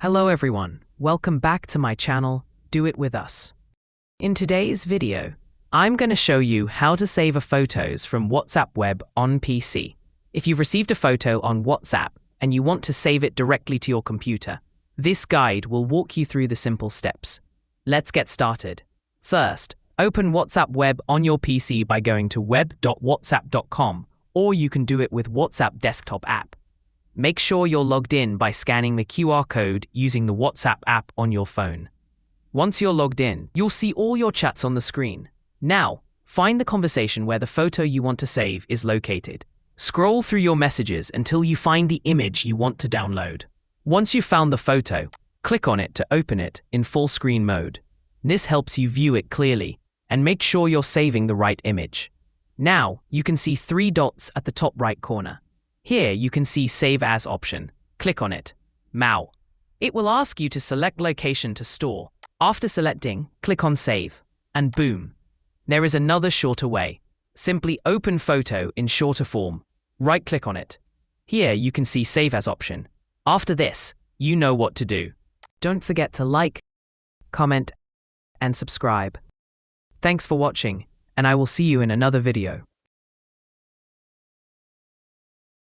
Hello everyone, welcome back to my channel, Do It With Us. In today's video, I'm going to show you how to save photos from WhatsApp Web on PC. If you've received a photo on WhatsApp and you want to save it directly to your computer, this guide will walk you through the simple steps. Let's get started. First, open WhatsApp Web on your PC by going to web.whatsapp.com, or you can do it with WhatsApp desktop app. Make sure you're logged in by scanning the QR code using the WhatsApp app on your phone. Once you're logged in, you'll see all your chats on the screen. Now, find the conversation where the photo you want to save is located. Scroll through your messages until you find the image you want to download. Once you've found the photo, click on it to open it in full screen mode. This helps you view it clearly and make sure you're saving the right image. Now, you can see 3 dots at the top right corner. Here you can see Save As option. Click on it. Now, it will ask you to select location to store. After selecting, click on Save. And boom. There is another shorter way. Simply open photo in shorter form. Right-click on it. Here you can see Save As option. After this, you know what to do. Don't forget to like, comment, and subscribe. Thanks for watching, and I will see you in another video.